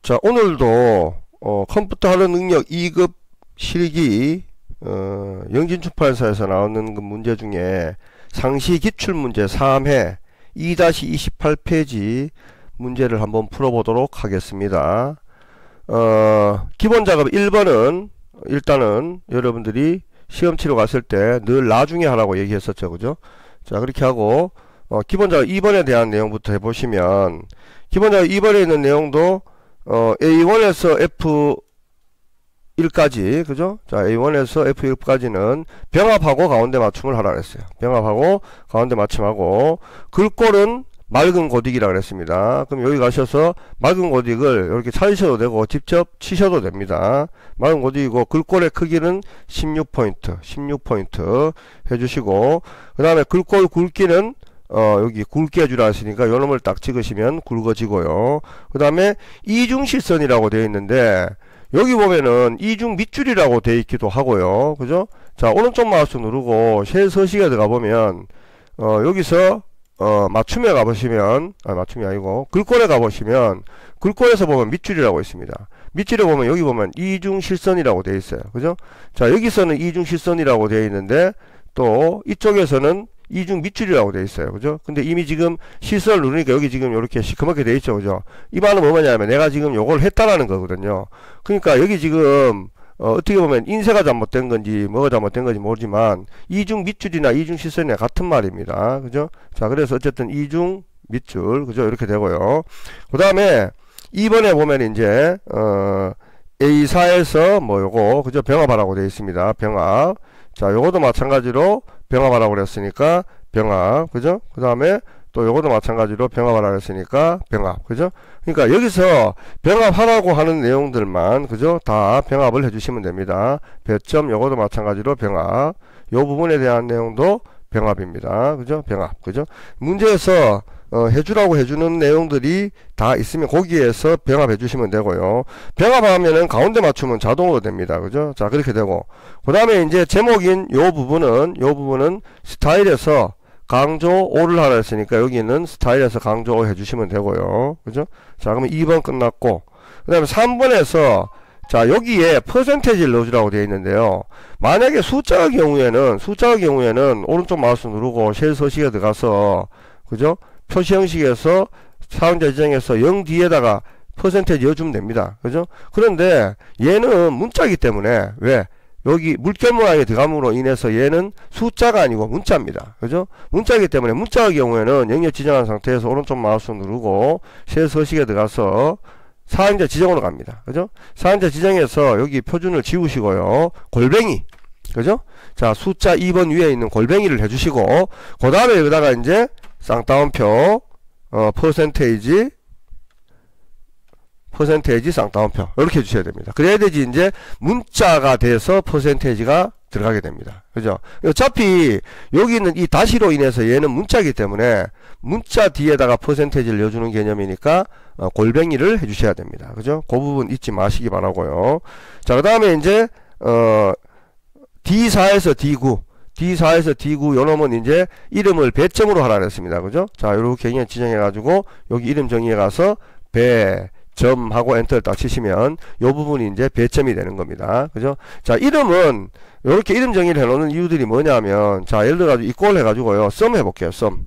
자, 오늘도 컴퓨터 하는 능력 2급 실기 영진출판사에서 나오는 그 문제 중에 상시 기출문제 3회 2-28페이지 문제를 한번 풀어보도록 하겠습니다. 기본작업 1번은 일단은 여러분들이 시험 치러 갔을 때 늘 나중에 하라고 얘기했었죠, 그죠? 자, 그렇게 하고 기본작업 2번에 대한 내용부터 해보시면, 기본작업 2번에 있는 내용도 A1에서 F1까지, 그죠? 자, A1에서 F1까지는 병합하고 가운데 맞춤을 하라 그랬어요. 병합하고 가운데 맞춤하고, 글꼴은 맑은 고딕이라 그랬습니다. 그럼 여기 가셔서 맑은 고딕을 이렇게 찾으셔도 되고 직접 치셔도 됩니다. 맑은 고딕이고 글꼴의 크기는 16포인트 해주시고, 그 다음에 글꼴 굵기는 여기 굵게 해주라 했으니까 요 놈을 딱 찍으시면 굵어지고요. 그 다음에 이중실선이라고 되어 있는데, 여기 보면은 이중 밑줄이라고 되어 있기도 하고요, 그죠? 자, 오른쪽 마우스 누르고 쉘서식에 들어가 보면 여기서 맞춤에 가보시면, 맞춤이 아니고 글꼴에 가보시면 글꼴에서 보면 밑줄이라고 있습니다. 밑줄에 보면 여기 보면 이중실선이라고 되어 있어요, 그죠? 자, 여기서는 이중실선이라고 되어 있는데 또 이쪽에서는 이중 밑줄이라고 되어 있어요, 그죠? 근데 이미 지금 실선을 누르니까 여기 지금 이렇게 시커멓게 되어 있죠, 그죠? 이 말은 뭐냐면 내가 지금 요걸 했다라는 거거든요. 그러니까 여기 지금 어떻게 보면 인쇄가 잘못된 건지 뭐가 잘못된 건지 모르지만 이중 밑줄이나 이중 실선이나 같은 말입니다, 그죠? 자, 그래서 어쨌든 이중 밑줄, 그죠? 이렇게 되고요. 그 다음에 2번에 보면 이제 A4에서 뭐 요거, 그죠? 병합하라고 되어 있습니다. 병합. 자, 요것도 마찬가지로 병합하라고 그랬으니까 병합, 그죠? 그 다음에 또 요것도 마찬가지로 병합하라고 했으니까 병합, 그죠? 그러니까 여기서 병합하라고 하는 내용들만, 그죠? 다 병합을 해주시면 됩니다. 배점 요것도 마찬가지로 병합, 요 부분에 대한 내용도 병합입니다, 그죠? 병합, 그죠? 문제에서 해주라고 해주는 내용들이 다 있으면 거기에서 병합해 주시면 되고요. 병합하면은 가운데 맞추면 자동으로 됩니다, 그죠? 자, 그렇게 되고, 그 다음에 이제 제목인 요 부분은 스타일에서 강조 5를 하라 했으니까 여기는 스타일에서 강조 5 해주시면 되고요, 그죠? 자, 그러면 2번 끝났고, 그 다음에 3번에서 자, 여기에 퍼센테이지를 넣어주라고 되어 있는데요. 만약에 숫자의 경우에는 오른쪽 마우스 누르고 쉘 서식에 들어가서, 그죠? 표시 형식에서 사용자 지정에서 0 뒤에다가 퍼센테이지 넣어주면 됩니다, 그죠? 그런데 얘는 문자이기 때문에, 왜? 여기 물결 모양이 들어감으로 인해서 얘는 숫자가 아니고 문자입니다, 그죠? 문자이기 때문에 문자의 경우에는 영역 지정한 상태에서 오른쪽 마우스 누르고 쉘 서식에 들어가서 사용자 지정으로 갑니다, 그죠? 사용자 지정에서 여기 표준을 지우시고요, 골뱅이, 그죠? 자, 숫자 2번 위에 있는 골뱅이를 해주시고, 그 다음에 여기다가 이제 쌍따옴표 퍼센테이지 쌍따옴표 이렇게 해주셔야 됩니다. 그래야 되지 이제 문자가 돼서 퍼센테이지가 들어가게 됩니다, 그죠? 어차피 여기 있는 이 다시로 인해서 얘는 문자이기 때문에 문자 뒤에다가 퍼센테이지를 넣어주는 개념이니까 골뱅이를 해주셔야 됩니다, 그죠? 그 부분 잊지 마시기 바라고요. 자, 그 다음에 이제 D4에서 D9 요놈은 이제 이름을 배점으로 하라 그랬습니다, 그죠? 자, 요렇게 그냥 지정해 가지고 여기 이름 정의해 가서 배점하고 엔터를 딱 치시면 요 부분이 이제 배점이 되는 겁니다, 그죠? 자, 이름은 요렇게 이름 정의를 해 놓는 이유들이 뭐냐면, 자, 예를 들어 가지고 이꼴 해 가지고요, 썸 해볼게요. 썸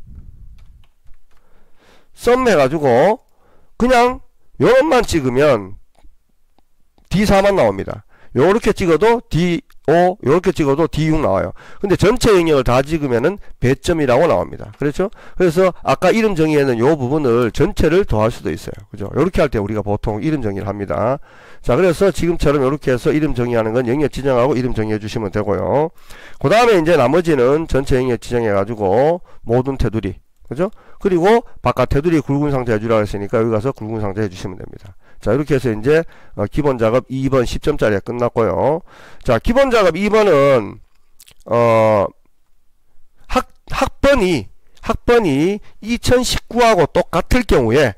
해가지고 그냥 요것만 찍으면 D4만 나옵니다. 요렇게 찍어도 D5, 요렇게 찍어도 D6 나와요. 근데 전체 영역을 다 찍으면은 배점이라고 나옵니다. 그렇죠? 그래서 아까 이름 정의에는 요 부분을 전체를 더할 수도 있어요, 그죠? 요렇게 할 때 우리가 보통 이름 정의를 합니다. 자, 그래서 지금처럼 요렇게 해서 이름 정의하는 건 영역 지정하고 이름 정의해 주시면 되고요. 그 다음에 이제 나머지는 전체 영역 지정해 가지고 모든 테두리, 그죠? 그리고 바깥 테두리 굵은 상태 해주라고 했으니까 여기 가서 굵은 상태 해주시면 됩니다. 자, 이렇게 해서 이제 기본 작업 2번 10점짜리가 끝났고요. 자, 기본 작업 2번은 학번이 2019하고 똑같을 경우에,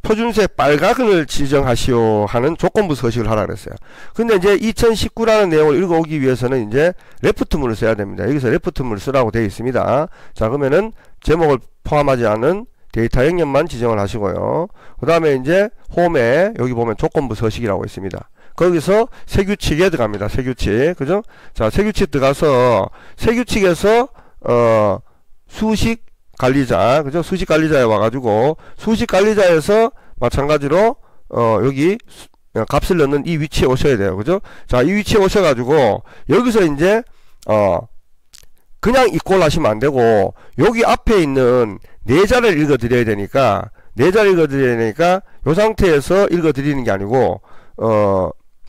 표준색 빨강을 지정하시오 하는 조건부 서식을 하라 그랬어요. 근데 이제 2019라는 내용을 읽어오기 위해서는 이제 레프트문을 써야 됩니다. 여기서 레프트문을 쓰라고 되어 있습니다. 자, 그러면은 제목을 포함하지 않은 데이터 영역만 지정을 하시고요. 그 다음에 이제 홈에 여기 보면 조건부 서식이라고 있습니다. 거기서 세규칙에 들어갑니다. 세규칙. 그죠? 자, 세규칙 들어가서 세규칙에서 수식 관리자. 그죠? 수식 관리자에 와가지고 수식 관리자에서 마찬가지로 여기 값을 넣는 이 위치에 오셔야 돼요. 그죠? 자, 이 위치에 오셔가지고 여기서 이제 그냥 이꼴 하시면 안 되고 여기 앞에 있는 내자를 읽어 드려야 되니까 이 상태에서 읽어 드리는 게 아니고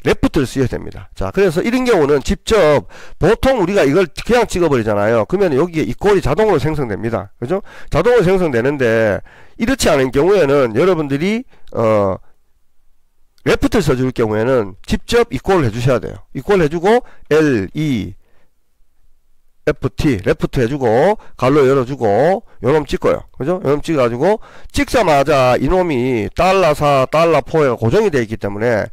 레프트를 쓰셔야 됩니다. 자, 그래서 이런 경우는 직접 보통 우리가 이걸 그냥 찍어버리잖아요. 그러면 여기에 이꼴이 자동으로 생성됩니다. 그죠? 자동으로 생성되는데 이렇지 않은 경우에는 여러분들이 레프트를 써줄 경우에는 직접 이꼴을 해주셔야 돼요. 이꼴 해주고 L2 FT 레프트 해주고 갈로 열어주고 요놈 찍어요. 그죠? 요놈 찍어가지고 찍자마자 이놈이 $4 $4에 고정이 되어 있기 때문에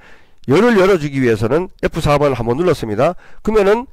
열을 열어주기 위해서는 F4번을 한번 눌렀습니다. 그러면은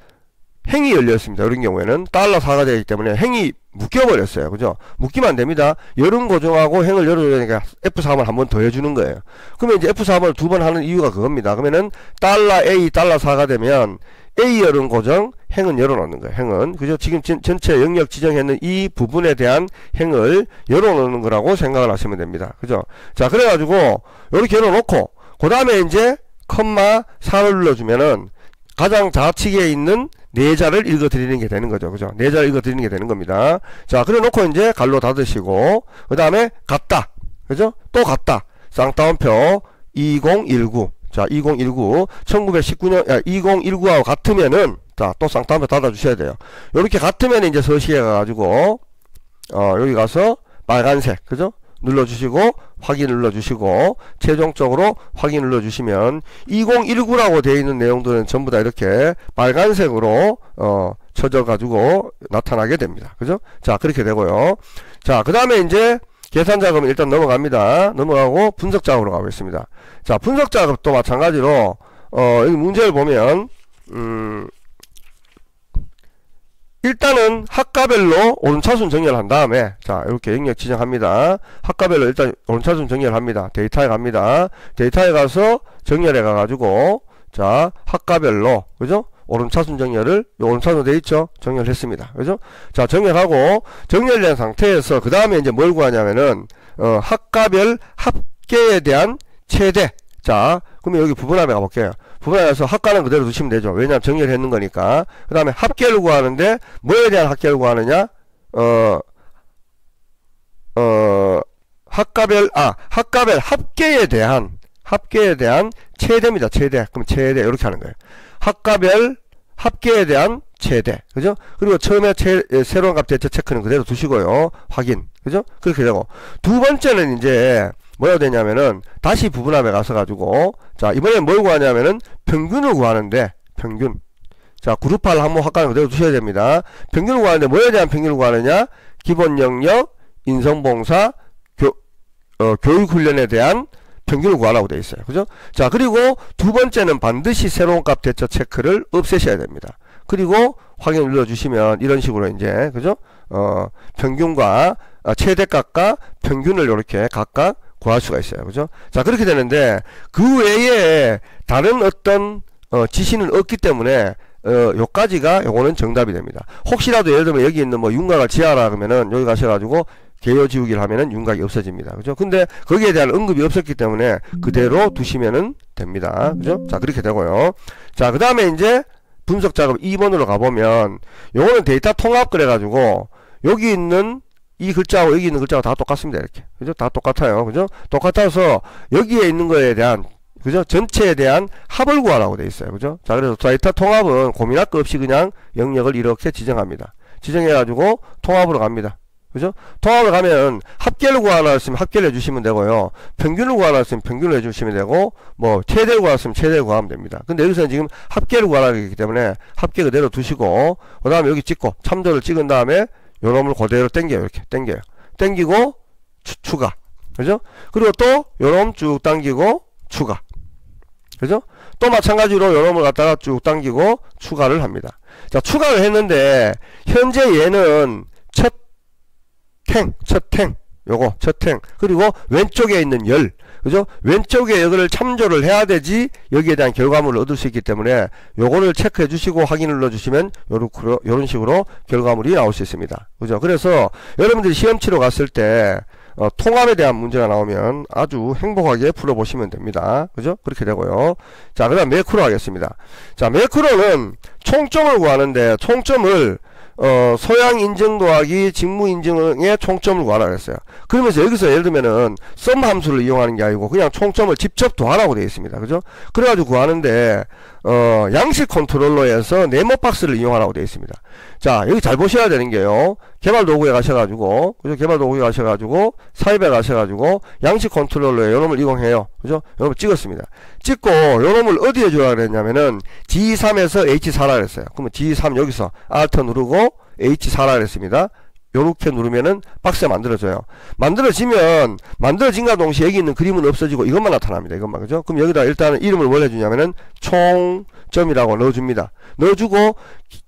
행이 열렸습니다. 이런 경우에는 $4가 되기 때문에 행이 묶여버렸어요. 그죠? 묶이면 안 됩니다. 열은 고정하고 행을 열어줘야 되니까 F4번 한번 더 해주는 거예요. 그러면 이제 F4번을 두 번 하는 이유가 그겁니다. 그러면은 $A $4가 되면 A 열은 고정, 행은 열어놓는 거예요. 행은. 그죠? 지금 전체 영역 지정했는 이 부분에 대한 행을 열어놓는 거라고 생각을 하시면 됩니다. 그죠? 자, 그래가지고 이렇게 열어놓고 그 다음에 이제 컴마 4를 눌러주면은 가장 좌측에 있는 내자를 읽어드리는 게 되는 거죠. 그죠? 내자를 읽어드리는 게 되는 겁니다. 자, 그래 놓고 이제 갈로 닫으시고, 그 다음에 같다. 그죠? 또 같다. 쌍따옴표 2019. 자, 2019. 1919년, 2019하고 같으면은, 자, 또 쌍따옴표 닫아주셔야 돼요. 요렇게 같으면 이제 서식에 가가지고, 여기 가서 빨간색. 그죠? 눌러주시고 확인 눌러주시고 최종적으로 확인 눌러주시면 2019라고 되어 있는 내용들은 전부 다 이렇게 빨간색으로 쳐져 가지고 나타나게 됩니다. 그죠? 자, 그렇게 되고요. 자, 그 다음에 이제 계산 작업은 일단 넘어갑니다. 넘어가고 분석 작업으로 가보겠습니다. 자, 분석 작업도 마찬가지로 여기 문제를 보면 일단은 학과별로 오른차순 정렬을 한 다음에 자, 이렇게 영역 지정합니다. 학과별로 일단 오른차순 정렬을 합니다. 데이터에 갑니다. 데이터에 가서 정렬해 가가지고 자, 학과별로 그죠? 오른차순 정렬을 오른차순 돼 있죠? 정렬했습니다. 그죠? 자, 정렬하고 정렬된 상태에서 그 다음에 이제 뭘 구하냐면은 학과별 합계에 대한 최대. 자, 그러면 여기 부분함에 가볼게요. 부분함에서 학과는 그대로 두시면 되죠. 왜냐하면 정렬했는 거니까. 그 다음에 합계를 구하는데 뭐에 대한 합계를 구하느냐? 학과별 합계에 대한 최대입니다. 최대. 그럼 최대 이렇게 하는 거예요. 학과별 합계에 대한 최대. 그죠? 그리고 처음에 새로운 값 대처 체크는 그대로 두시고요. 확인. 그죠? 그렇게 되고. 두 번째는 이제 뭐가 되냐면은 다시 부분함에 가서 가지고 자, 이번엔 뭘 구하냐면은 평균을 구하는데 평균. 자, 그룹화를 한번 학과는 그대로 두셔야 됩니다. 평균을 구하는데 뭐에 대한 평균을 구하느냐? 기본 영역, 인성봉사, 교육훈련에 대한 평균을 구하라고 되어 있어요. 그죠? 자, 그리고 두 번째는 반드시 새로운 값 대처 체크를 없애셔야 됩니다. 그리고 확인 눌러주시면 이런 식으로 이제 그죠? 평균과 최대값과 평균을 이렇게 각각 구할 수가 있어요. 그죠? 자, 그렇게 되는데 그 외에 다른 어떤 지시는 없기 때문에 요까지가 요거는 정답이 됩니다. 혹시라도 예를 들면 여기 있는 뭐 윤곽을 지하라 그러면은 여기 가셔가지고 개요 지우기를 하면은 윤곽이 없어집니다. 그죠? 근데 거기에 대한 언급이 없었기 때문에 그대로 두시면은 됩니다. 그죠? 자, 그렇게 되고요. 자, 그 다음에 이제 분석 작업 2번으로 가보면 요거는 데이터 통합 그래가지고 여기 있는 이 글자하고 여기 있는 글자가 다 똑같습니다. 이렇게. 그죠? 다 똑같아요. 그죠? 똑같아서 여기에 있는 거에 대한 그죠? 전체에 대한 합을 구하라고 되어 있어요. 그죠? 자, 그래서 데이터 통합은 고민할 거 없이 그냥 영역을 이렇게 지정합니다. 지정해가지고 통합으로 갑니다. 그죠? 통합을 가면 합계를 구하라 했으면 합계를 해주시면 되고요. 평균을 구하라 했으면 평균을 해주시면 되고, 뭐, 최대를 구하라 했으면 최대를 구하면 됩니다. 근데 여기서는 지금 합계를 구하라 했기 때문에 합계 그대로 두시고, 그 다음에 여기 찍고, 참조를 찍은 다음에 요놈을 그대로 당겨요. 이렇게 당겨요. 당기고, 추가. 그죠? 그리고 또, 요놈 쭉 당기고, 추가. 그죠? 또 마찬가지로 요놈을 갖다가 쭉 당기고, 추가를 합니다. 자, 추가를 했는데, 현재 얘는 첫 탱. 요거 채팅, 그리고 왼쪽에 있는 열, 그죠? 왼쪽에 이거를 참조를 해야 되지 여기에 대한 결과물을 얻을 수 있기 때문에 요거를 체크해 주시고 확인을 눌러 주시면 요런 식으로 결과물이 나올 수 있습니다. 그죠? 그래서 여러분들이 시험 치러 갔을 때 통합에 대한 문제가 나오면 아주 행복하게 풀어보시면 됩니다. 그죠? 그렇게 되고요. 자, 그 다음 매크로 하겠습니다. 자, 매크로는 총점을 구하는데 총점을 소양 인증 더하기 직무 인증의 총점을 구하라 그랬어요. 그러면서 여기서 예를 들면은 썸 함수를 이용하는 게 아니고 그냥 총점을 직접 더하라고 되어 있습니다. 그죠? 그래가지고 구하는데 양식 컨트롤러에서 네모 박스를 이용하라고 되어 있습니다. 자, 여기 잘 보셔야 되는 게요. 개발 도구에 가셔가지고, 그죠? 개발 도구에 가셔가지고, 사입에 가셔가지고, 양식 컨트롤러에 요놈을 이용해요. 그죠? 요놈을 찍었습니다. 찍고, 요놈을 어디에 주라 그랬냐면은, G3에서 H4라 그랬어요. 그러면 G3 여기서 Alt 누르고, H4라 그랬습니다. 요렇게 누르면은 박스가 만들어져요. 만들어진과 동시에 여기 있는 그림은 없어지고 이것만 나타납니다. 이것만. 그죠? 그럼 여기다 일단은 이름을 뭘 해주냐면은 총점이라고 넣어줍니다. 넣어주고,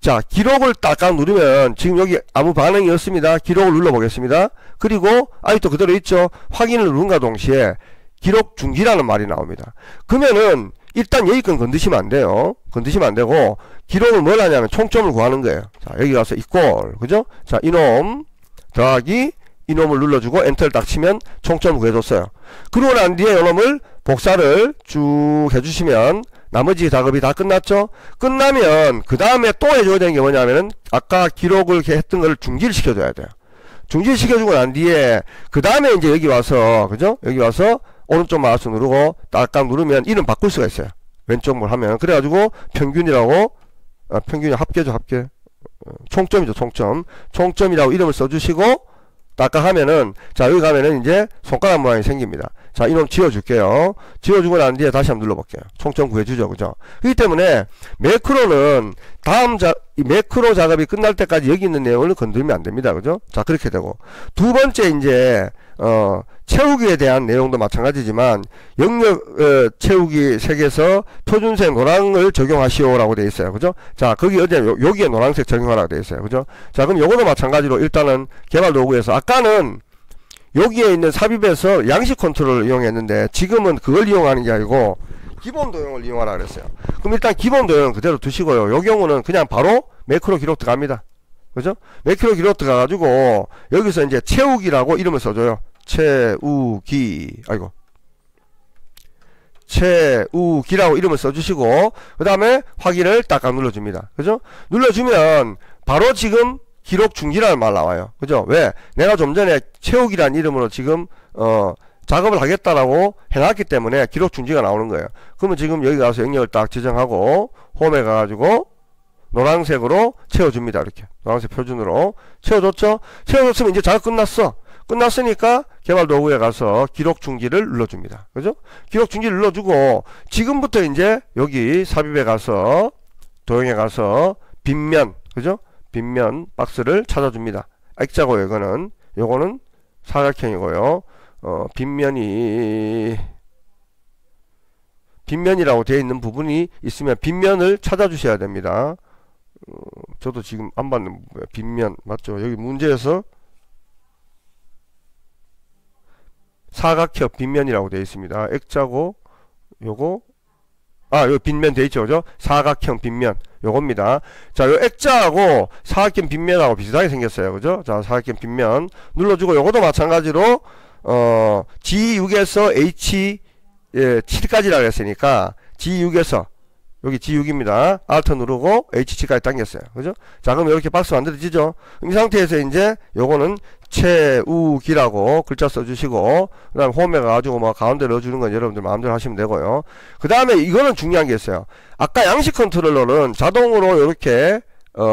자, 기록을 딱딱 누르면 지금 여기 아무 반응이 없습니다. 기록을 눌러보겠습니다. 그리고 아직도 그대로 있죠. 확인을 누른과 동시에 기록 중지라는 말이 나옵니다. 그러면은 일단 여기 건 건드시면 안 돼요. 건드시면 안 되고, 기록을 뭘 하냐면 총점을 구하는 거예요. 자, 여기 가서 equal, 그죠? 자, 이놈 더하기 이놈을 눌러주고 엔터를 딱 치면 총점을 구해줬어요. 그러고 난 뒤에 이놈을 복사를 쭉 해주시면 나머지 작업이 다 끝났죠? 끝나면 그 다음에 또 해줘야 되는 게 뭐냐면은 아까 기록을 했던 걸 중지를 시켜줘야 돼요. 중지를 시켜주고 난 뒤에 그 다음에 이제 여기 와서, 그죠? 여기 와서 오른쪽 마우스 누르고 딱딱 누르면 이름 바꿀 수가 있어요. 왼쪽 뭘 하면. 그래가지고 평균이라고, 평균이 합계죠, 합계. 총점이죠, 총점. 총점이라고 이름을 써주시고 딱딱 하면은, 자, 여기 가면은 이제 손가락 모양이 생깁니다. 자, 이놈 지워줄게요. 지워주고 난 뒤에 다시 한번 눌러볼게요. 총점 구해주죠, 그죠? 그렇기 때문에 매크로는 이 매크로 작업이 끝날 때까지 여기 있는 내용을 건들면 안 됩니다, 그죠? 자, 그렇게 되고. 두 번째 이제 채우기에 대한 내용도 마찬가지지만 영역 채우기 색에서 표준색 노랑을 적용하시오라고 되어 있어요, 그죠? 자, 거기 어디 여기에 노란색 적용하라고 되어 있어요, 그죠? 자, 그럼 요거도 마찬가지로 일단은 개발 도구에서 아까는 여기에 있는 삽입에서 양식 컨트롤을 이용했는데 지금은 그걸 이용하는 게 아니고 기본 도형을 이용하라 그랬어요. 그럼 일단 기본 도형 그대로 두시고요. 요 경우는 그냥 바로 매크로 기록 들어갑니다. 그죠? 매크로 기록 들어가가지고 여기서 이제 채우기라고 이름을 써줘요. 채우기, 아이고, 채우기라고 이름을 써주시고 그 다음에 확인을 딱딱 눌러줍니다. 그죠? 눌러주면 바로 지금 기록 중지라는 말 나와요. 그죠? 왜? 내가 좀 전에 채우기라는 이름으로 지금 작업을 하겠다라고 해놨기 때문에 기록 중지가 나오는 거예요. 그러면 지금 여기 가서 영역을 딱 지정하고 홈에 가가지고 노란색으로 채워줍니다. 이렇게 노란색 표준으로 채워줬죠? 채워줬으면 이제 작업 끝났어. 끝났으니까 개발 도구에 가서 기록 중지를 눌러줍니다. 그죠? 기록 중지를 눌러주고 지금부터 이제 여기 삽입에 가서 도형에 가서 빗면, 그죠? 빗면 박스를 찾아줍니다. X자고요. 요거는 사각형이고요. 빗면이라고 되어 있는 부분이 있으면 빗면을 찾아주셔야 됩니다. 저도 지금 안 받는 빗면 맞죠? 여기 문제에서 사각형 빗면이라고 되어 있습니다. X자고 요거 여기 빗면 되어 있죠, 그죠? 사각형 빗면 요겁니다. 자, 요 X자하고 사각형 빗면하고 비슷하게 생겼어요, 그죠? 자, 사각형 빗면 눌러주고 요것도 마찬가지로 G6에서 H7까지라고 했으니까 G6에서 여기 G6입니다. Alt 누르고 H7까지 당겼어요. 그죠? 자, 그럼 이렇게 박스 만들어지죠? 이 상태에서 이제 요거는 채우기라고 글자 써주시고, 그 다음에 홈에 가가지고 뭐 가운데 넣어주는 건 여러분들 마음대로 하시면 되고요. 그 다음에 이거는 중요한 게 있어요. 아까 양식 컨트롤러는 자동으로 이렇게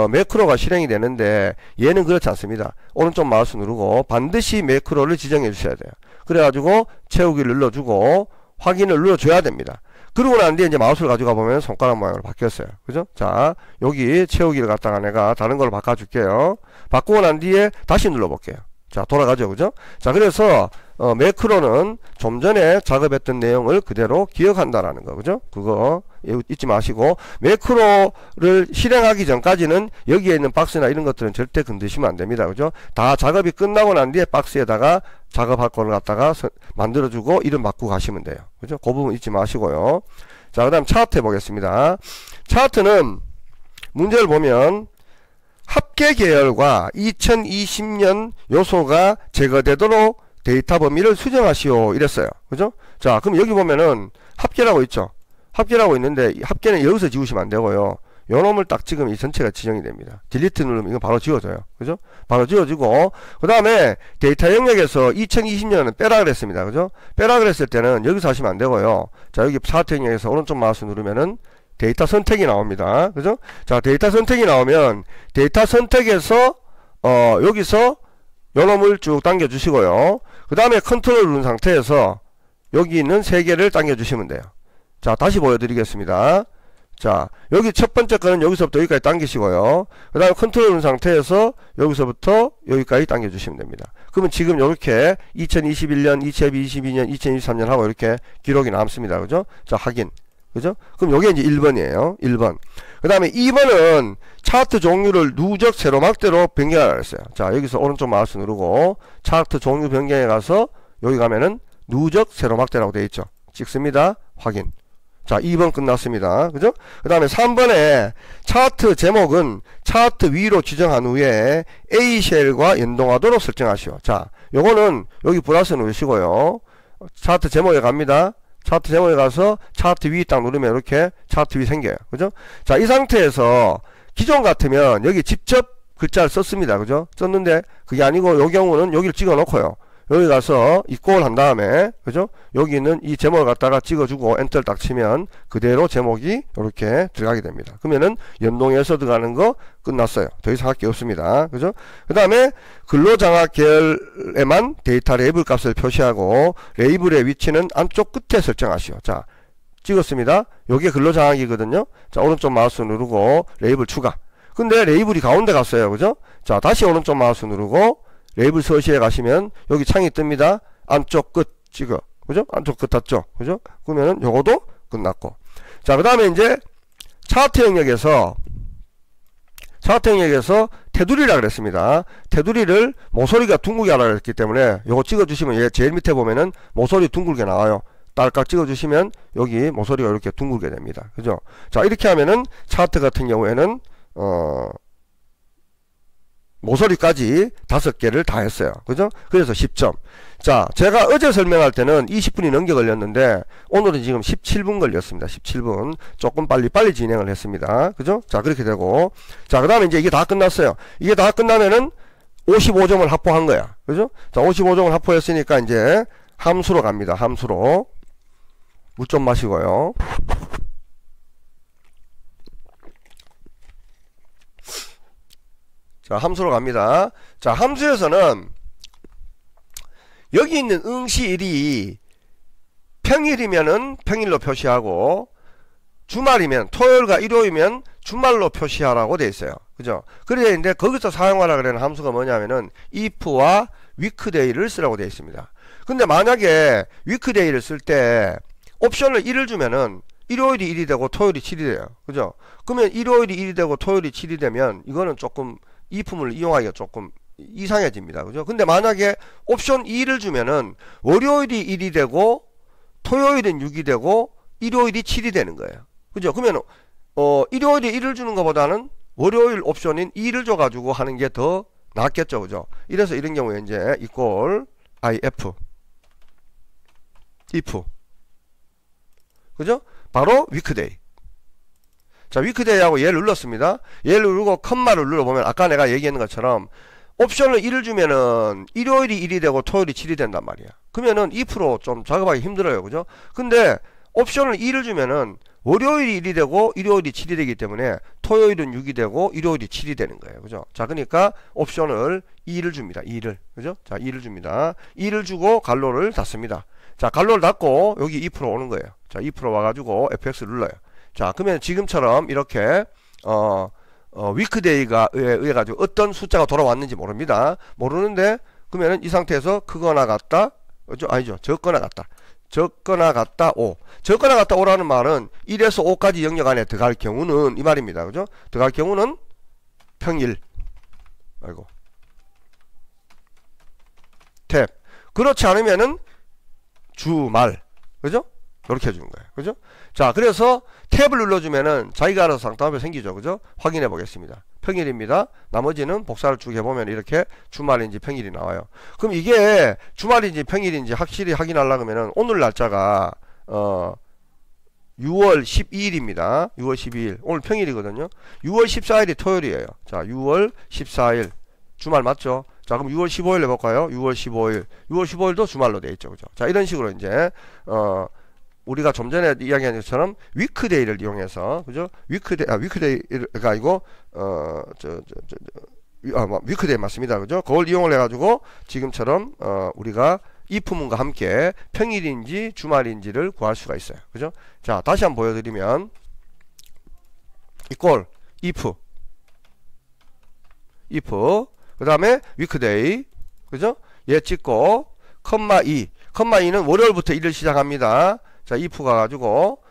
매크로가 실행이 되는데 얘는 그렇지 않습니다. 오른쪽 마우스 누르고 반드시 매크로를 지정해 주셔야 돼요. 그래가지고 채우기를 눌러주고 확인을 눌러줘야 됩니다. 그러고 난 뒤에 이제 마우스를 가져가 보면 손가락 모양으로 바뀌었어요. 그죠? 자, 여기 채우기를 갖다가 내가 다른 걸로 바꿔줄게요. 바꾸고 난 뒤에 다시 눌러볼게요. 자, 돌아가죠. 그죠? 자, 그래서 매크로는 좀 전에 작업했던 내용을 그대로 기억한다라는 거. 그죠? 그거 잊지 마시고, 매크로를 실행하기 전까지는 여기에 있는 박스나 이런 것들은 절대 건드시면 안 됩니다. 그죠? 다 작업이 끝나고 난 뒤에 박스에다가 작업할 거를 갖다가 만들어주고 이름 바꾸고 가시면 돼요. 그죠? 그 부분 잊지 마시고요. 자, 그 다음 차트 해보겠습니다. 차트는 문제를 보면 합계 계열과 2020년 요소가 제거되도록 데이터 범위를 수정하시오 이랬어요. 그죠? 자, 그럼 여기 보면은 합계라고 있죠. 합계라고 있는데 합계는 여기서 지우시면 안 되고요. 요 놈을 딱 찍으면 이 전체가 지정이 됩니다. 딜리트 누르면 이건 바로 지워져요. 그죠? 바로 지워지고, 그 다음에 데이터 영역에서 2020년은 빼라 그랬습니다. 그죠? 빼라 그랬을 때는 여기서 하시면 안 되고요. 자, 여기 차트 영역에서 오른쪽 마우스 누르면은 데이터 선택이 나옵니다. 그죠? 자, 데이터 선택이 나오면 데이터 선택에서 여기서 요 놈을 쭉 당겨 주시고요. 그 다음에 컨트롤 누른 상태에서 여기 있는 세 개를 당겨 주시면 돼요. 자, 다시 보여드리겠습니다. 자, 여기 첫 번째 거는 여기서부터 여기까지 당기시고요. 그 다음에 컨트롤 누른 상태에서 여기서부터 여기까지 당겨주시면 됩니다. 그러면 지금 이렇게 2021년, 2022년, 2023년 하고 이렇게 기록이 남습니다. 그죠? 자, 확인. 그죠? 그럼 요게 이제 1번이에요. 1번. 그 다음에 2번은 차트 종류를 누적 세로막대로 변경하라 했어요. 자, 여기서 오른쪽 마우스 누르고 차트 종류 변경에 가서 여기 가면은 누적 세로막대라고 되어 있죠. 찍습니다. 확인. 자, 2번 끝났습니다. 그죠? 그 다음에 3번에 차트 제목은 차트 위로 지정한 후에 A쉘과 연동하도록 설정하시오. 자, 요거는 여기 플러스 누르시고요. 차트 제목에 갑니다. 차트 제목에 가서 차트 위 딱 누르면 이렇게 차트 위 생겨요. 그죠? 자, 이 상태에서 기존 같으면 여기 직접 글자를 썼습니다. 그죠? 썼는데 그게 아니고 요 경우는 여기를 찍어 놓고요. 여기 가서 이꼴 한 다음에, 그죠? 여기 있는 이 제목을 갖다가 찍어주고 엔터를 딱 치면 그대로 제목이 이렇게 들어가게 됩니다. 그러면은 연동해서 들어가는 거 끝났어요. 더 이상 할 게 없습니다. 그죠? 그 다음에 근로장악 계열에만 데이터 레이블 값을 표시하고 레이블의 위치는 안쪽 끝에 설정하시오. 자, 찍었습니다. 요게 근로장악이거든요. 자, 오른쪽 마우스 누르고 레이블 추가. 근데 레이블이 가운데 갔어요. 그죠? 자, 다시 오른쪽 마우스 누르고 레이블 서시에 가시면 여기 창이 뜹니다. 안쪽 끝 찍어. 그죠? 안쪽 끝 닫죠. 그죠? 그러면은 요거도 끝났고. 자, 그 다음에 이제 차트 영역에서 테두리라 그랬습니다. 테두리를 모서리가 둥글게 하라 그랬기 때문에 요거 찍어주시면 얘 제일 밑에 보면은 모서리 둥글게 나와요. 딸깍 찍어주시면 여기 모서리가 이렇게 둥글게 됩니다. 그죠? 자, 이렇게 하면은 차트 같은 경우에는 모서리까지 5개를 다 했어요. 그죠? 그래서 10점. 자, 제가 어제 설명할 때는 20분이 넘게 걸렸는데 오늘은 지금 17분 걸렸습니다. 17분. 조금 빨리 진행을 했습니다. 그죠? 자, 그렇게 되고. 자, 그 다음에 이제 이게 다 끝났어요. 이게 다 끝나면은 55점을 확보한 거야. 그죠? 자, 55점을 확보했으니까 이제 함수로 갑니다. 함수로. 물 좀 마시고요. 자, 함수로 갑니다. 자, 함수에서는 여기 있는 응시일이 평일이면은 평일로 표시하고 주말이면 토요일과 일요일이면 주말로 표시하라고 되어 있어요. 그죠? 그래야 되는데 거기서 사용하라 그러는 함수가 뭐냐면은 if와 weekday를 쓰라고 되어 있습니다. 근데 만약에 weekday를 쓸 때 옵션을 1을 주면은 일요일이 1이 되고 토요일이 7이 돼요. 그죠? 그러면 일요일이 1이 되고 토요일이 7이 되면 이거는 조금 if을 이용하기가 조금 이상해집니다. 그죠? 근데 만약에 옵션 2를 주면은 월요일이 1이 되고 토요일은 6이 되고 일요일이 7이 되는 거예요. 그죠? 그러면 일요일에 1을 주는 것보다는 월요일 옵션인 2를 줘가지고 하는 게 더 낫겠죠. 그죠? 이래서 이런 경우에 이제 equal if 그죠? 바로 weekday. 자, weekday하고 얘를 눌렀습니다. 얘를 누르고 컴마를 눌러보면 아까 내가 얘기했는 것처럼 옵션을 1을 주면은 일요일이 1이 되고 토요일이 7이 된단 말이야. 그러면은 if로 좀 작업하기 힘들어요. 그죠? 근데 옵션을 2를 주면은 월요일이 1이 되고 일요일이 7이 되기 때문에 토요일은 6이 되고 일요일이 7이 되는 거예요. 그죠? 자, 그러니까 옵션을 2를 줍니다. 2를. 그죠? 자, 2를 줍니다. 2를 주고 갈로를 닫습니다. 자, 갈로를 닫고 여기 if로 오는 거예요. 자, if로 와가지고 fx 눌러요. 자, 그러면 지금처럼 이렇게 weekday가 의해 가지고 어떤 숫자가 돌아왔는지 모릅니다. 모르는데 그러면은 이 상태에서 크거나 같다, 아니죠, 적거나 같다, 적거나 같다 5. 적거나 같다 5라는 말은 1에서 5까지 영역 안에 들어갈 경우는 이 말입니다. 그죠? 들어갈 경우는 평일, 탭. 그렇지 않으면은 주말. 그죠? 이렇게 해주는 거예요. 그죠? 자, 그래서 탭을 눌러주면은 자기가 알아서 상담표 생기죠. 그죠? 확인해 보겠습니다. 평일입니다. 나머지는 복사를 쭉 해보면 이렇게 주말인지 평일이 나와요. 그럼 이게 주말인지 평일인지 확실히 확인하려고 하면은 오늘 날짜가 6월 12일입니다. 6월 12일. 오늘 평일이거든요. 6월 14일이 토요일이에요. 자, 6월 14일. 주말 맞죠? 자, 그럼 6월 15일 해볼까요? 6월 15일. 6월 15일도 주말로 돼 있죠. 그죠? 자, 이런 식으로 이제, 우리가 좀 전에 이야기한 것처럼 위크데이를 이용해서, 그죠? 위크데이가 아니고, 위크데이 맞습니다. 그죠? 그걸 이용을 해가지고, 지금처럼, 우리가 if문과 함께 평일인지 주말인지를 구할 수가 있어요. 그죠? 자, 다시 한번 보여드리면, equal, if, 그 다음에 weekday, 그죠? 얘 찍고, 컴마 2, 컴마 2는 월요일부터 일을 시작합니다. 자, if 가가지고,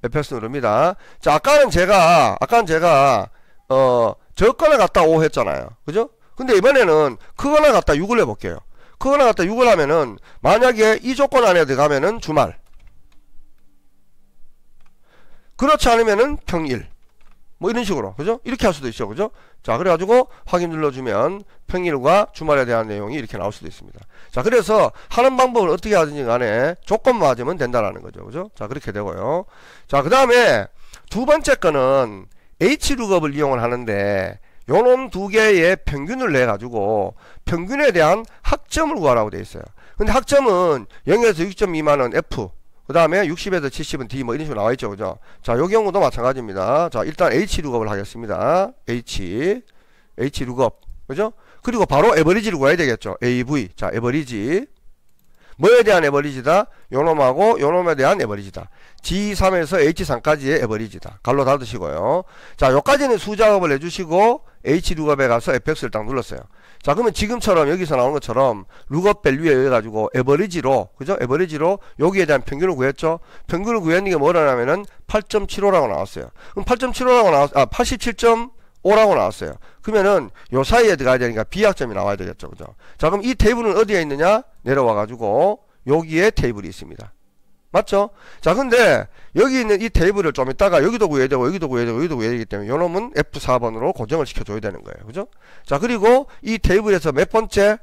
fx 누릅니다. 자, 아까는 제가, 적거나 갖다 5 했잖아요. 그죠? 근데 이번에는 크거나 갖다 6을 해볼게요. 크거나 갖다 6을 하면은, 만약에 이 조건 안에 들어가면은 주말. 그렇지 않으면은 평일. 뭐 이런 식으로. 그죠? 이렇게 할 수도 있죠. 그죠? 자, 그래가지고 확인 눌러주면 평일과 주말에 대한 내용이 이렇게 나올 수도 있습니다. 자, 그래서 하는 방법을 어떻게 하든지 간에 조건만 맞으면 된다라는 거죠. 그죠? 자, 그렇게 되고요. 자, 그 다음에 두 번째 거는 HLOOKUP을 이용을 하는데 요놈 두 개의 평균을 내가지고 평균에 대한 학점을 구하라고 되어 있어요. 근데 학점은 0에서 6점 미만은 F, 그 다음에 60에서 70은 D 뭐 이런 식으로 나와있죠. 그죠? 자, 요 경우도 마찬가지입니다. 자, 일단 HLOOKUP을 하겠습니다. HLOOKUP. 그죠? 그리고 바로 에버리지를 구해야 되겠죠. AV. 자, 에버리지. 뭐에 대한 에버리지다? 요놈하고 요놈에 대한 에버리지다. G3에서 H3까지의 에버리지다. 갈로 닫으시고요. 자, 요까지는 수작업을 해주시고 HLOOKUP에 가서 fx를 딱 눌렀어요. 자, 그러면 지금처럼 여기서 나오는 것처럼 룩업 밸류에 의해 가지고 에버리지로, 그죠? 에버리지로 여기에 대한 평균을 구했죠. 평균을 구했는 게 뭐라냐면은 8.75라고 나왔어요. 그럼 8.75라고 87.5라고 나왔어요. 그러면은 요 사이에 들어가야 되니까 비약점이 나와야 되겠죠. 그죠? 자, 그럼 이 테이블은 어디에 있느냐? 내려와 가지고 여기에 테이블이 있습니다. 맞죠? 자, 근데 여기 있는 이 테이블을 좀 이따가 여기도 구해야 되고 여기도 구해야 되고 여기도 구해야 되기 때문에 요놈은 F4번으로 고정을 시켜줘야 되는 거예요. 그죠? 자, 그리고 이 테이블에서 몇 번째?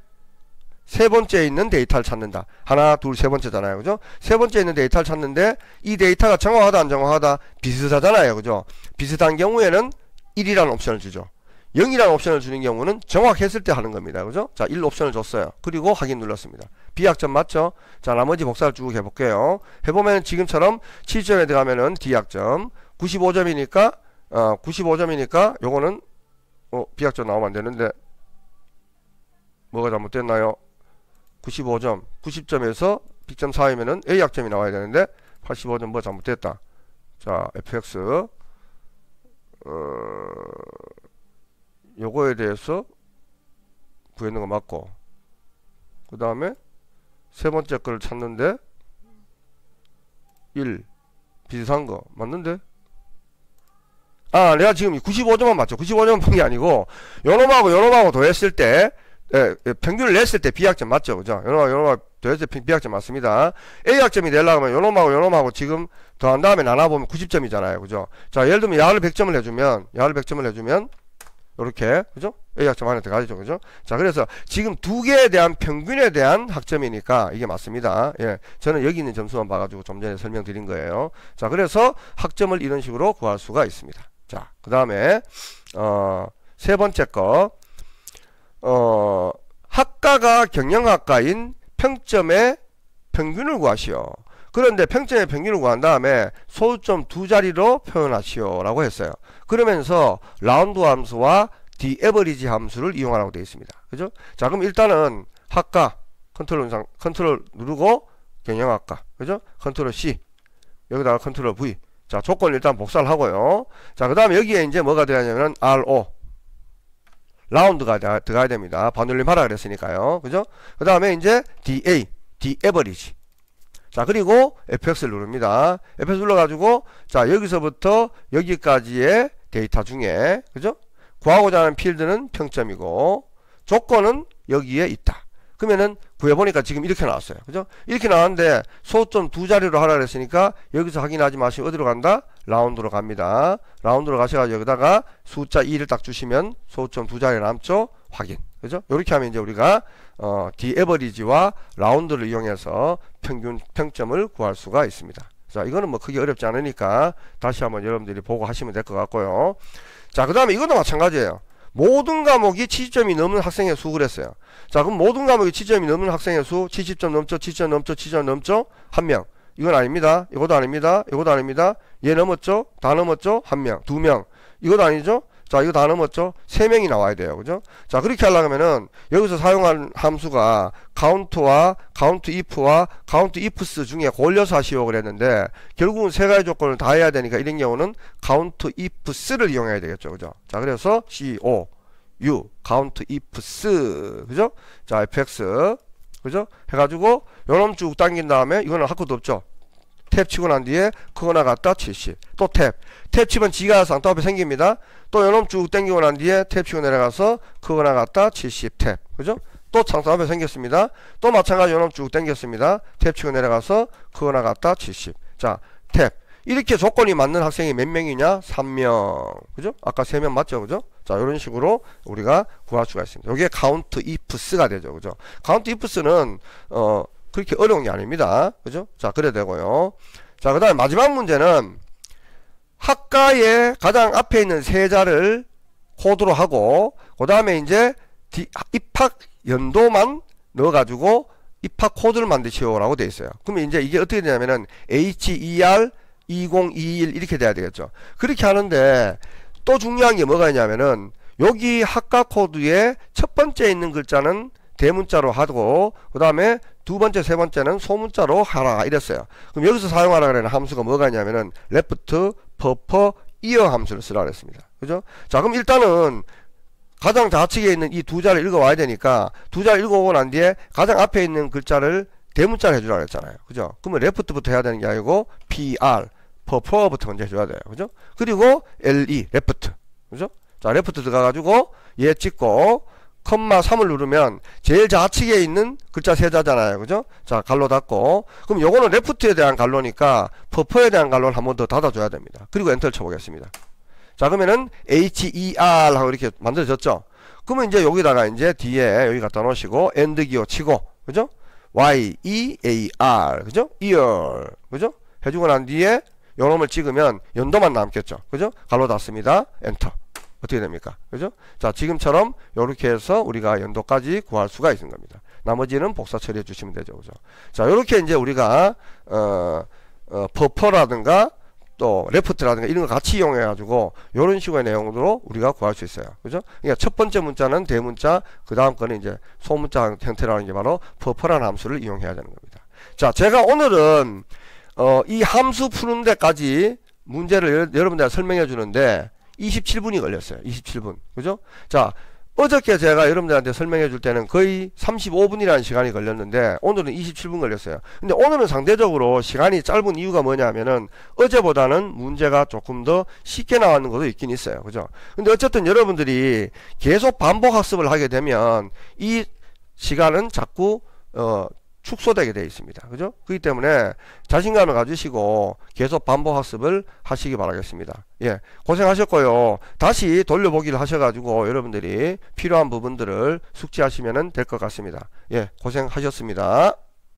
세 번째에 있는 데이터를 찾는다. 하나, 둘, 세 번째잖아요. 그죠? 세 번째에 있는 데이터를 찾는데 이 데이터가 정확하다, 안 정확하다? 비슷하잖아요. 그죠? 비슷한 경우에는 1이라는 옵션을 주죠. 0이라는 옵션을 주는 경우는 정확했을 때 하는 겁니다. 그죠? 자, 1 옵션을 줬어요. 그리고 확인 눌렀습니다. B약점 맞죠? 자, 나머지 복사를 쭉 해볼게요. 해보면 지금처럼 7점에 들어가면은 D약점. 95점이니까, 95점이니까 요거는, B약점 나오면 안 되는데, 뭐가 잘못됐나요? 95점. 90점에서 B점 사이면은 A약점이 나와야 되는데, 85점 뭐 잘못됐다. 자, fx. 요거에 대해서 구했는 거 맞고, 그 다음에 세 번째 거를 찾는데 1 비슷한 거 맞는데? 아, 내가 지금 95점만 맞죠? 95점만 본 게 아니고 요놈하고 더했을 때 평균을 냈을 때 B약점 맞죠? 그죠? 요놈하고 더했을 때 B약점 맞습니다. A약점이 되려면 요놈하고 지금 더한 다음에 나눠보면 90점이잖아요. 그죠? 자, 예를 들면 야를 100점을 해주면 요렇게, 그죠? A학점 안에 들어가죠. 그죠? 자, 그래서 지금 두 개에 대한 평균에 대한 학점이니까 이게 맞습니다. 예. 저는 여기 있는 점수만 봐가지고 좀 전에 설명드린 거예요. 자, 그래서 학점을 이런 식으로 구할 수가 있습니다. 자, 그 다음에, 세 번째 거, 학과가 경영학과인 평점의 평균을 구하시오. 그런데 평점의 평균을 구한 다음에 소수점 두 자리로 표현하시오 라고 했어요. 그러면서 라운드 함수와 디에버리지 함수를 이용하라고 되어 있습니다. 그죠? 자, 그럼 일단은 학과 컨트롤 누르고 경영학과, 그죠? 컨트롤 C, 여기다가 컨트롤 V. 자, 조건을 일단 복사를 하고요. 자, 그 다음에 여기에 이제 뭐가 들어가냐면 RO 라운드가 들어가야 됩니다. 반올림 하라 그랬으니까요. 그죠? 그 다음에 이제 DA 디에버리지. 자, 그리고 fx를 누릅니다. fx 눌러가지고, 자, 여기서부터 여기까지의 데이터 중에, 그죠? 구하고자 하는 필드는 평점이고, 조건은 여기에 있다. 그러면은 구해보니까 지금 이렇게 나왔어요. 그죠? 이렇게 나왔는데 소점 두 자리로 하라 그랬으니까 여기서 확인하지 마시고 어디로 간다? 라운드로 갑니다. 라운드로 가셔가지고 여기다가 숫자 2를 딱 주시면 소점 두 자리 남죠? 확인. 그죠? 이렇게 하면 이제 우리가 D 에버리지와 라운드를 이용해서 평점을 구할 수가 있습니다. 자, 이거는 뭐 크게 어렵지 않으니까 다시 한번 여러분들이 보고 하시면 될 것 같고요. 자, 그 다음에 이것도 마찬가지예요. 모든 과목이 70점이 넘는 학생의 수 그랬어요. 자, 그럼 모든 과목이 70점이 넘는 학생의 수 70점 넘죠? 70점 넘죠? 70점 넘죠? 1명. 이건 아닙니다. 이것도 아닙니다. 이것도 아닙니다. 얘 넘었죠? 다 넘었죠? 1명, 2명. 이것도 아니죠? 자, 이거 다 넘었죠? 3명이 나와야 돼요. 그죠? 자, 그렇게 하려면은 여기서 사용한 함수가 count와 count if와 count ifs 중에 골려서 하시오 그랬는데 결국은 세 가지 조건을 다 해야 되니까 이런 경우는 count ifs를 이용해야 되겠죠. 그죠? 자, 그래서 co u count ifs 그죠? 자, fx 그죠? 해가지고 요놈 쭉 당긴 다음에 이거는 할 것도 없죠. 탭 치고 난 뒤에 크거나 같다 70. 또 탭 치면 지가 쌍따옴표 생깁니다. 또 요놈 쭉 당기고 난 뒤에 탭 치고 내려가서 크거나 같다 70 탭. 그죠? 또 쌍따옴표 생겼습니다. 또 마찬가지 요놈 쭉 당겼습니다. 탭 치고 내려가서 크거나 같다 70. 자, 탭. 이렇게 조건이 맞는 학생이 몇 명이냐? 3명. 그죠? 아까 3명 맞죠? 그죠? 자, 이런 식으로 우리가 구할 수가 있습니다. 이게 count ifs가 되죠. 그죠? count ifs는 그렇게 어려운 게 아닙니다. 그죠? 자, 그래 되고요. 자, 그 다음에 마지막 문제는 학과의 가장 앞에 있는 세자를 코드로 하고, 그 다음에 이제 입학 연도만 넣어가지고 입학 코드를 만드시오라고 되어 있어요. 그러면 이제 이게 어떻게 되냐면은 HER 2021 이렇게 돼야 되겠죠. 그렇게 하는데 또 중요한 게 뭐가 있냐면은 여기 학과 코드에 첫 번째 있는 글자는 대문자로 하고 그 다음에 두 번째, 세 번째는 소문자로 하라 이랬어요. 그럼 여기서 사용하라 그러는 함수가 뭐가 있냐면은 left, purple, ear 함수를 쓰라 그랬습니다. 그죠? 자, 그럼 일단은 가장 좌측에 있는 이 두 자를 읽어와야 되니까 두 자를 읽어오고 난 뒤에 가장 앞에 있는 글자를 대문자로 해주라 그랬잖아요. 그죠? 그러면 left부터 해야 되는 게 아니고 pr, purple부터 먼저 해줘야 돼요. 그죠? 그리고 le, left. 그죠? 자, left 들어가가지고 얘 찍고 컴마 3을 누르면 제일 좌측에 있는 글자 세자잖아요. 그죠? 자, 갈로 닫고. 그럼 요거는 레프트에 대한 갈로니까 퍼퍼에 대한 갈로를 한 번 더 닫아줘야 됩니다. 그리고 엔터를 쳐보겠습니다. 자, 그러면은 HER 하고 이렇게 만들어졌죠? 그러면 이제 여기다가 이제 뒤에 여기 갖다 놓으시고 엔드 기호 치고, 그죠? YEAR, 그죠? ear, 그죠? 해주고 난 뒤에 요놈을 찍으면 연도만 남겠죠? 그죠? 갈로 닫습니다. 엔터. 어떻게 됩니까? 그죠? 자, 지금처럼 이렇게 해서 우리가 연도까지 구할 수가 있는 겁니다. 나머지는 복사 처리해 주시면 되죠. 그죠? 자, 이렇게 이제 우리가 버퍼라든가 또 레프트라든가 이런 거 같이 이용해 가지고 이런 식의 내용으로 우리가 구할 수 있어요. 그죠? 그러니까 첫 번째 문자는 대문자, 그 다음 거는 이제 소문자 형태라는 게 바로 버퍼라는 함수를 이용해야 되는 겁니다. 자, 제가 오늘은 이 함수 푸는 데까지 문제를 여러분들한테 설명해 주는데 27분이 걸렸어요. 27분. 그죠? 자, 어저께 제가 여러분들한테 설명해 줄 때는 거의 35분이라는 시간이 걸렸는데 오늘은 27분 걸렸어요. 근데 오늘은 상대적으로 시간이 짧은 이유가 뭐냐면은 어제보다는 문제가 조금 더 쉽게 나왔는 것도 있긴 있어요. 그죠? 근데 어쨌든 여러분들이 계속 반복 학습을 하게 되면 이 시간은 자꾸 축소되게 되어 있습니다. 그죠? 그렇기 때문에 자신감을 가지시고 계속 반복 학습을 하시기 바라겠습니다. 예, 고생하셨고요. 다시 돌려보기를 하셔가지고 여러분들이 필요한 부분들을 숙지하시면 될 것 같습니다. 예, 고생하셨습니다.